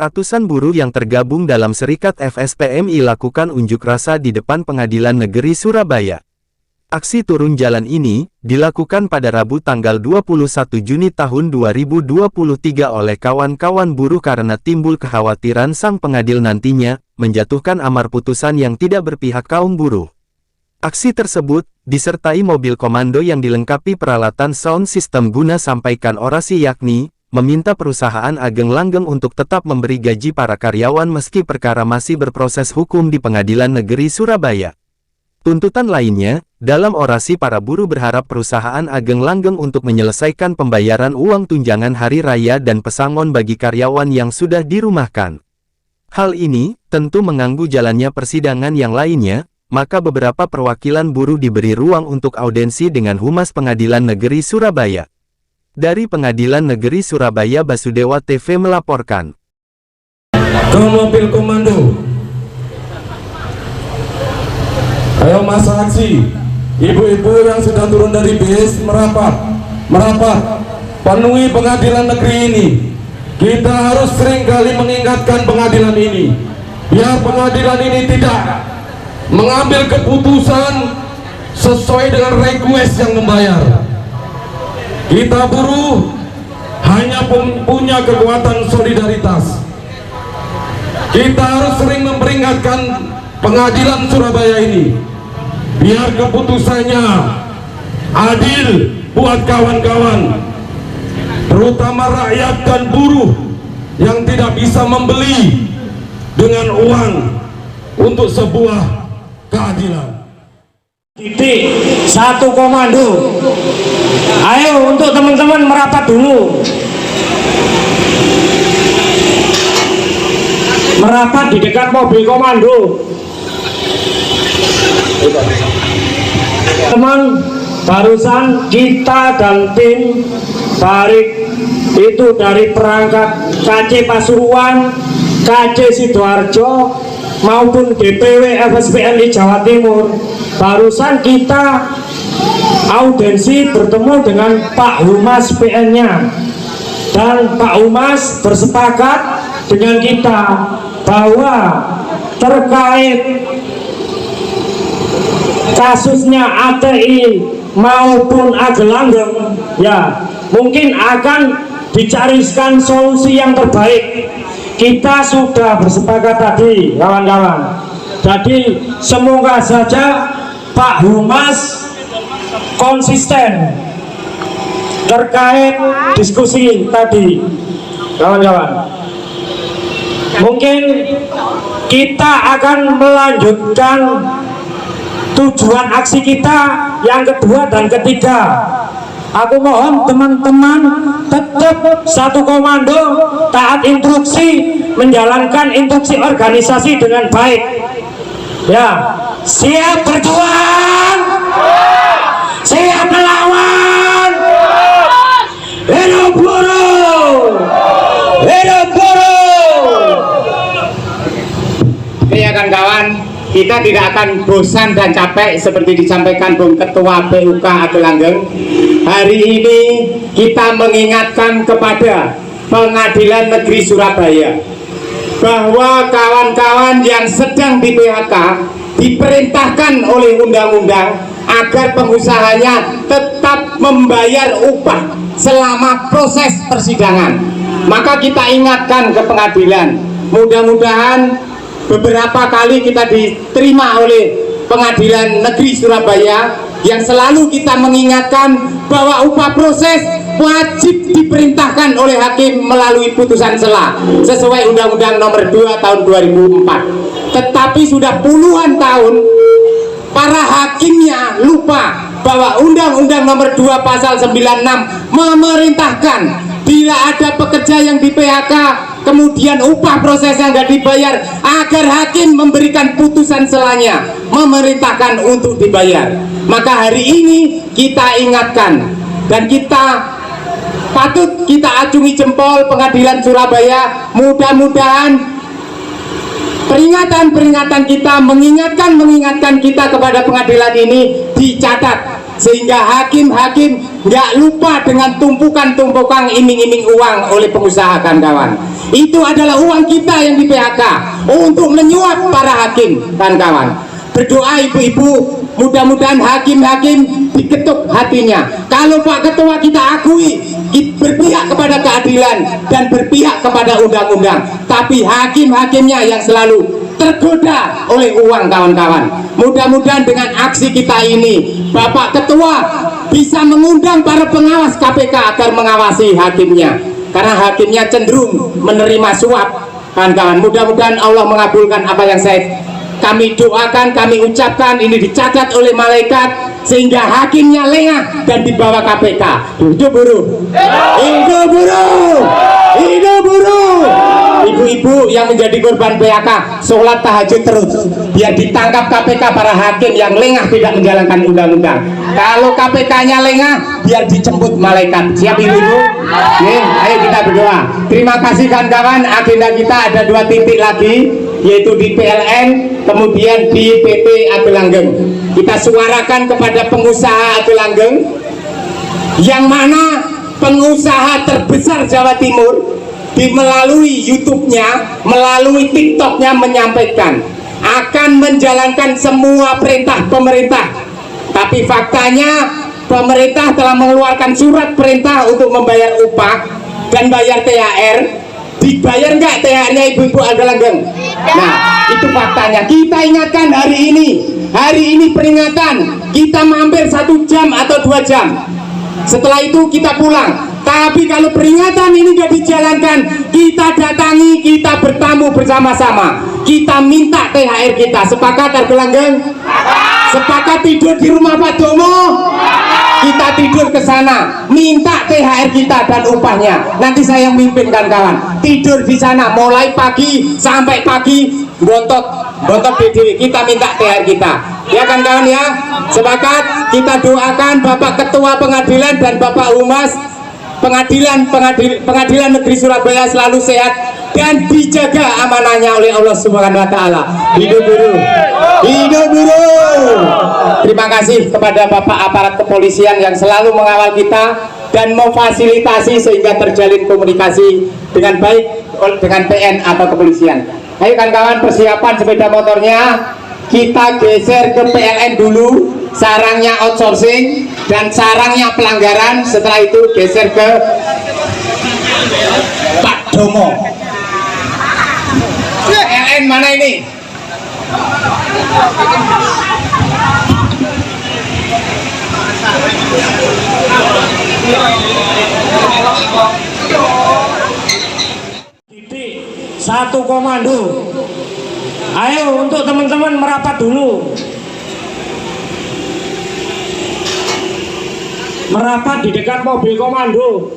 Ratusan buruh yang tergabung dalam Serikat FSPMI lakukan unjuk rasa di depan Pengadilan Negeri Surabaya. Aksi turun jalan ini dilakukan pada Rabu tanggal 21 Juni tahun 2023 oleh kawan-kawan buruh karena timbul kekhawatiran sang pengadil nantinya menjatuhkan amar putusan yang tidak berpihak kaum buruh. Aksi tersebut disertai mobil komando yang dilengkapi peralatan sound system guna sampaikan orasi, yakni meminta perusahaan Ageng Langgeng untuk tetap memberi gaji para karyawan meski perkara masih berproses hukum di Pengadilan Negeri Surabaya. Tuntutan lainnya, dalam orasi para buruh berharap perusahaan Ageng Langgeng untuk menyelesaikan pembayaran uang tunjangan hari raya dan pesangon bagi karyawan yang sudah dirumahkan. Hal ini tentu mengganggu jalannya persidangan yang lainnya, maka beberapa perwakilan buruh diberi ruang untuk audensi dengan Humas Pengadilan Negeri Surabaya. Dari Pengadilan Negeri Surabaya, Basudewa TV melaporkan. Ke mobil komando. Ayo masa aksi. Ibu-ibu yang sudah turun dari bis merapat. Penuhi pengadilan negeri ini. Kita harus seringkali mengingatkan pengadilan ini. Biar pengadilan ini tidak mengambil keputusan sesuai dengan request yang membayar. Kita buruh hanya punya kekuatan solidaritas. Kita harus sering memperingatkan Pengadilan Surabaya ini, biar keputusannya adil buat kawan-kawan, terutama rakyat dan buruh yang tidak bisa membeli dengan uang untuk sebuah keadilan. Titik satu komando. Ayo untuk teman-teman merapat dulu. Merapat di dekat mobil komando. Teman, barusan kita dan tim Barik itu dari perangkat KC Pasuruan, KC Sidoarjo maupun DPW FSPMI Jawa Timur, barusan kita audensi bertemu dengan Pak Humas PN-nya, dan Pak Humas bersepakat dengan kita bahwa terkait kasusnya ATI maupun Ageng Langgeng, ya mungkin akan dicarikan solusi yang terbaik. Kita sudah bersepakat tadi, kawan-kawan. Jadi semoga saja Pak Humas konsisten terkait diskusi tadi, kawan-kawan. Mungkin kita akan melanjutkan tujuan aksi kita yang kedua dan ketiga. Aku mohon teman-teman tetap satu komando, taat instruksi, menjalankan instruksi organisasi dengan baik. Ya, siap berjuang, siap melawan. Hidup buruh, hidup buruh. Ya kawan-kawan, kita tidak akan bosan dan capek seperti disampaikan Bung Ketua PUK Ageng Langgeng. Hari ini kita mengingatkan kepada Pengadilan Negeri Surabaya bahwa kawan-kawan yang sedang di PHK diperintahkan oleh undang-undang agar pengusahanya tetap membayar upah selama proses persidangan. Maka kita ingatkan ke pengadilan, mudah-mudahan beberapa kali kita diterima oleh Pengadilan Negeri Surabaya yang selalu kita mengingatkan bahwa upah proses wajib diperintahkan oleh hakim melalui putusan sela sesuai Undang-Undang Nomor 2 Tahun 2004. Tetapi sudah puluhan tahun para hakimnya lupa bahwa Undang-Undang Nomor 2 Pasal 96 memerintahkan bila ada pekerja yang di PHK kemudian upah prosesnya nggak dibayar, agar hakim memberikan putusan selanya, memerintahkan untuk dibayar. Maka hari ini kita ingatkan dan kita patut kita acungi jempol Pengadilan Surabaya. Mudah-mudahan peringatan-peringatan kita mengingatkan kita kepada pengadilan ini dicatat, sehingga hakim-hakim nggak lupa dengan tumpukan-tumpukan iming-iming uang oleh pengusaha, kawan-kawan. Itu adalah uang kita yang di PHK untuk menyuap para hakim, kawan-kawan. Berdoa ibu-ibu, mudah-mudahan hakim-hakim diketuk hatinya. Kalau Pak Ketua kita akui berpihak kepada keadilan dan berpihak kepada undang-undang, tapi hakim-hakimnya yang selalu tergoda oleh uang, kawan-kawan. Mudah-mudahan dengan aksi kita ini Bapak Ketua bisa mengundang para pengawas KPK agar mengawasi hakimnya, karena hakimnya cenderung menerima suap, kawan-kawan. Mudah-mudahan Allah mengabulkan apa yang kami doakan, kami ucapkan, ini dicatat oleh malaikat sehingga hakimnya lengah dan dibawa KPK. Hidup buruh, hidup buruh, hidup buruh. Ibu-ibu yang menjadi korban PHK, sholat tahajud terus biar ditangkap KPK para hakim yang lengah tidak menjalankan undang-undang. Kalau KPK-nya lengah, biar dijemput malaikat. Siap ibu-ibu? Ayo kita berdoa. Terima kasih kawan-kawan. Agenda kita ada 2 titik lagi, yaitu di PLN, kemudian di PT Agelanggeng. Kita suarakan kepada pengusaha Agelanggeng, yang mana pengusaha terbesar Jawa Timur, melalui YouTube-nya, melalui TikTok-nya menyampaikan akan menjalankan semua perintah pemerintah. Tapi faktanya pemerintah telah mengeluarkan surat perintah untuk membayar upah dan bayar THR. Dibayar nggak THR-nya ibu-ibu Agelanggeng? Nah, itu faktanya. Kita ingatkan hari ini peringatan, kita mampir 1 jam atau 2 jam. Setelah itu kita pulang. Tapi kalau peringatan ini nggak dijalankan, kita datangi, kita bertamu bersama-sama, kita minta THR kita. Sepakat Agelanggeng? Sepakat tidur di rumah Pak Domo? Kita tidur ke sana, minta THR kita dan upahnya. Nanti saya yang mimpin kawan-kawan. Tidur di sana mulai pagi sampai pagi, bontot BDW, kita minta THR kita. Ya kan kawan ya? Sepakat? Kita doakan Bapak Ketua Pengadilan dan Bapak Humas Pengadilan Negeri Surabaya selalu sehat dan dijaga amanahnya oleh Allah Subhanahu wa taala. Hidup buruh. Hidup buruh. Terima kasih kepada Bapak aparat kepolisian yang selalu mengawal kita dan memfasilitasi sehingga terjalin komunikasi dengan baik dengan PN atau kepolisian. Ayo kawan-kawan, persiapan sepeda motornya. Kita geser ke PLN dulu, sarangnya outsourcing dan sarangnya pelanggaran. Setelah itu geser ke Pak Domo. PLN mana ini? Titik 1 komando. Ayo untuk teman-teman merapat dulu. Merapat di dekat mobil komando.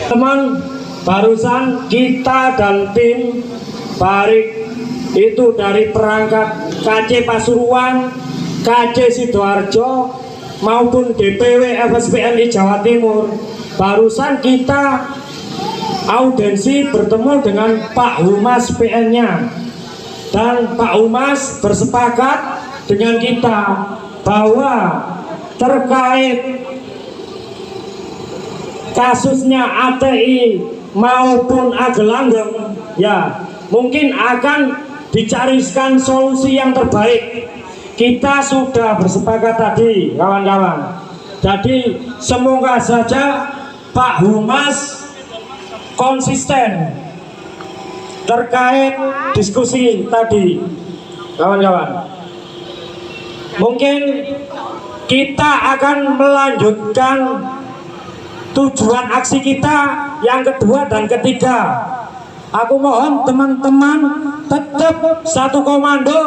Teman, barusan kita dan tim Barik itu dari perangkat KC Pasuruan, KC Sidoarjo maupun DPW FSPNI Jawa Timur. Barusan kita audiensi bertemu dengan Pak Humas PN-nya, dan Pak Humas bersepakat dengan kita bahwa terkait kasusnya ATI maupun Agelanggeng, ya mungkin akan dicarikan solusi yang terbaik. Kita sudah bersepakat tadi kawan-kawan. Jadi semoga saja Pak Humas konsisten terkait diskusi tadi kawan-kawan. Mungkin kita akan melanjutkan tujuan aksi kita yang kedua dan ketiga. Aku mohon teman-teman tetap 1 komando,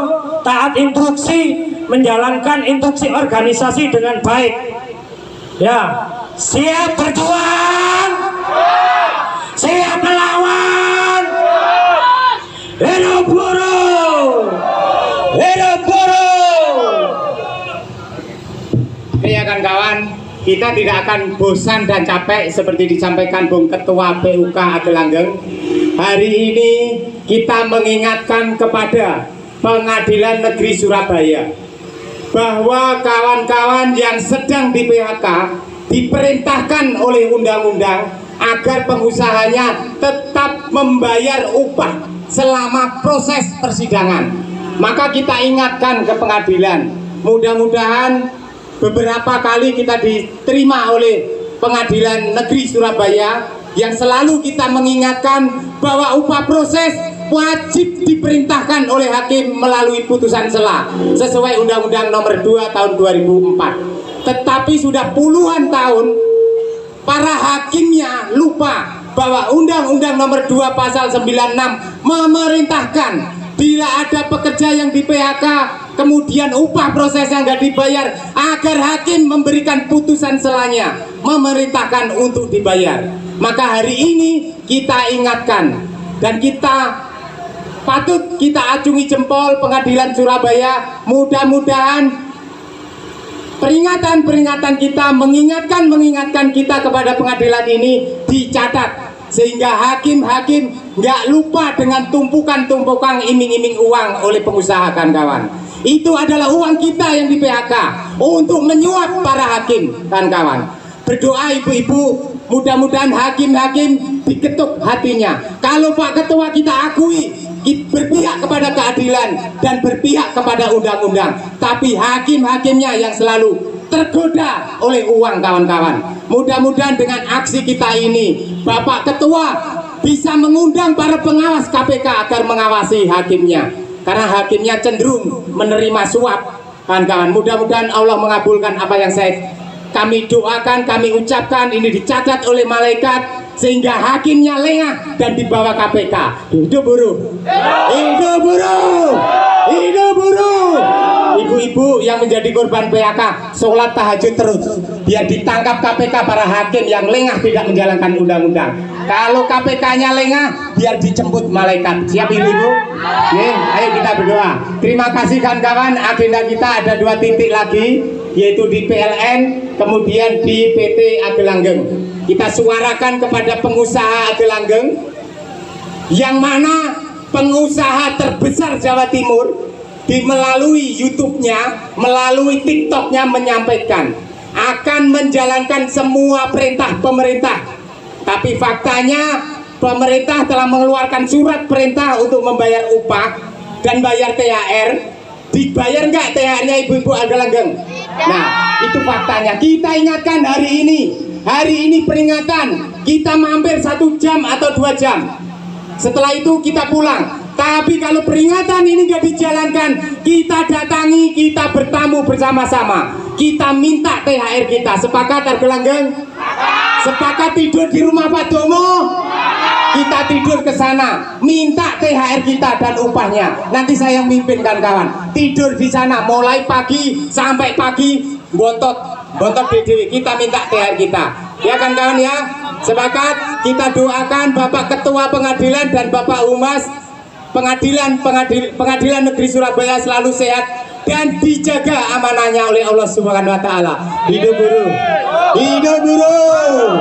taat instruksi, menjalankan instruksi organisasi dengan baik. Ya, siap berjuang, siap melawan. Hidup buruh, hidup buruh. Ya kan kawan, kita tidak akan bosan dan capek seperti disampaikan Bung Ketua PUK Agelanggeng. Hari ini kita mengingatkan kepada Pengadilan Negeri Surabaya bahwa kawan-kawan yang sedang di PHK diperintahkan oleh undang-undang agar pengusahanya tetap membayar upah selama proses persidangan. Maka kita ingatkan ke pengadilan, mudah-mudahan beberapa kali kita diterima oleh Pengadilan Negeri Surabaya yang selalu kita mengingatkan bahwa upah proses wajib diperintahkan oleh hakim melalui putusan sela sesuai Undang-Undang Nomor 2 Tahun 2004. Tetapi sudah puluhan tahun para hakimnya lupa bahwa Undang-Undang Nomor 2 Pasal 96 memerintahkan bila ada pekerja yang di PHK kemudian upah prosesnya nggak dibayar, agar hakim memberikan putusan selanya memerintahkan untuk dibayar. Maka hari ini kita ingatkan dan kita patut kita acungi jempol Pengadilan Surabaya, mudah-mudahan peringatan-peringatan kita mengingatkan kita kepada pengadilan ini dicatat sehingga hakim-hakim nggak lupa dengan tumpukan-tumpukan iming-iming uang oleh pengusaha, kawan-kawan. Itu adalah uang kita yang di PHK untuk menyuap para hakim, kawan-kawan. Berdoa ibu-ibu, mudah-mudahan hakim-hakim diketuk hatinya. Kalau Pak Ketua kita akui berpihak kepada keadilan dan berpihak kepada undang-undang, tapi hakim-hakimnya yang selalu tergoda oleh uang, kawan-kawan. Mudah-mudahan dengan aksi kita ini Bapak Ketua bisa mengundang para pengawas KPK agar mengawasi hakimnya, karena hakimnya cenderung menerima suap, kawan-kawan. Mudah-mudahan Allah mengabulkan apa yang kami doakan, kami ucapkan, ini dicatat oleh malaikat sehingga hakimnya lengah dan dibawa KPK. Hidup buruh, hidup buruh, hidup buruh. Ibu-ibu yang menjadi korban PHK sholat tahajud terus biar ditangkap KPK para hakim yang lengah tidak menjalankan undang-undang. Kalau KPK-nya lengah biar dijemput malaikat. Siap ibu-ibu? Ayo kita berdoa. Terima kasih kawan-kawan. Agenda kita ada 2 titik lagi, yaitu di PLN kemudian di PT Agelanggeng. Kita suarakan kepada pengusaha Agelanggeng, yang mana pengusaha terbesar Jawa Timur, melalui YouTube-nya, melalui TikTok-nya menyampaikan akan menjalankan semua perintah pemerintah. Tapi faktanya pemerintah telah mengeluarkan surat perintah untuk membayar upah dan bayar THR. Dibayar nggak THR-nya ibu-ibu Agelanggeng? Nah, itu faktanya. Kita ingatkan hari ini peringatan. Kita mampir 1 jam atau 2 jam. Setelah itu kita pulang. Tapi kalau peringatan ini nggak dijalankan, kita datangi, kita bertamu bersama-sama. Kita minta THR kita. Sepakat Agelanggeng? Sepakat tidur di rumah Pak Domo? Kita tidur ke sana, minta THR kita dan upahnya. Nanti saya yang mimpin kawan-kawan. Tidur di sana mulai pagi sampai pagi, bontot BDW. Kita minta THR kita. Ya kan kawan ya? Sepakat? Kita doakan Bapak Ketua Pengadilan dan Bapak Humas Pengadilan Negeri Surabaya selalu sehat dan dijaga amanahnya oleh Allah Subhanahu wa taala. Hidup buruh. Hidup buruh.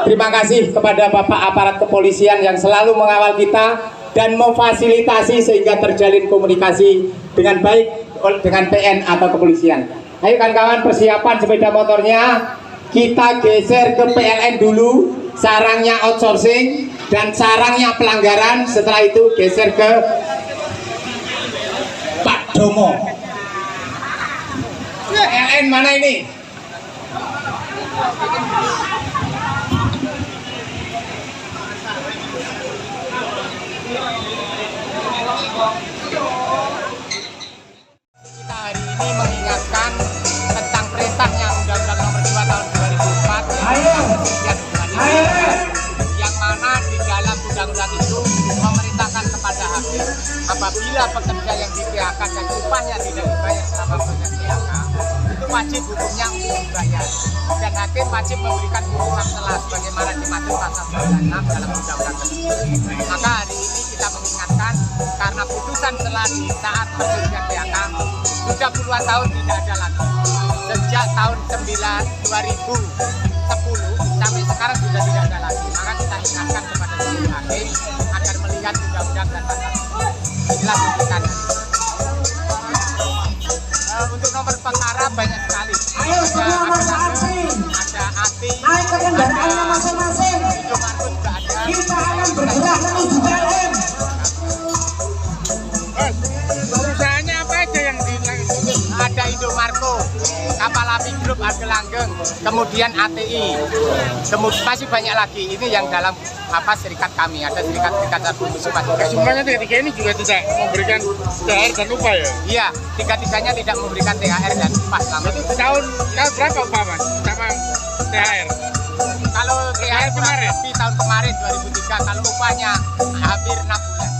Terima kasih kepada Bapak aparat kepolisian yang selalu mengawal kita dan memfasilitasi sehingga terjalin komunikasi dengan baik dengan PN atau kepolisian. Ayo kawan-kawan, persiapan sepeda motornya. Kita geser ke PLN dulu, sarangnya outsourcing dan sarangnya pelanggaran. Setelah itu geser ke Pak Domo. PLN mana ini? Kita hari ini mengingatkan tentang perintahnya Undang-Undang Nomor 2 Tahun 2004 yang mana di dalam undang-undang itu memerintahkan kepada hakim apabila pekerja yang di PHK dan upahnya tidak dibayar selama proses PHK, itu wajib hukumnya untuk dibayar, dan hakim wajib memberikan putusan sela sebagaimana dimaksud pasal 96 dalam undang-undang tersebut. Maka hari ini kita mengingatkan karena putusan sela di saat perselisihan PHK sudah puluhan tahun tidak ada lagi. Sejak tahun 2010 sampai sekarang sudah tidak ada lagi. Maka kita ingatkan kepada seluruh hakim agar melihat undang-undang dan pasal inilah tuntutan. Untuk nomor perkara banyak sekali. Ada kendaraannya masing-masing. Kita akan bergerak menuju PLN. Perusahaannya apa aja yang dilanjut? Ada Indomarko, Kapal Api Group Agelanggeng, kemudian ATI, kemudian masih banyak lagi. Ini yang dalam apa serikat kami, ada serikat-serikat atribusi masing. Semuanya tiga ini juga tidak memberikan THR dan upah ya? Iya, tiga-tiganya tidak memberikan THR dan upah selama Itu tahun berapa upah mas sama THR? Kalau THR kemarin? lebih tahun kemarin 2003, kalau upahnya hampir 6 bulan.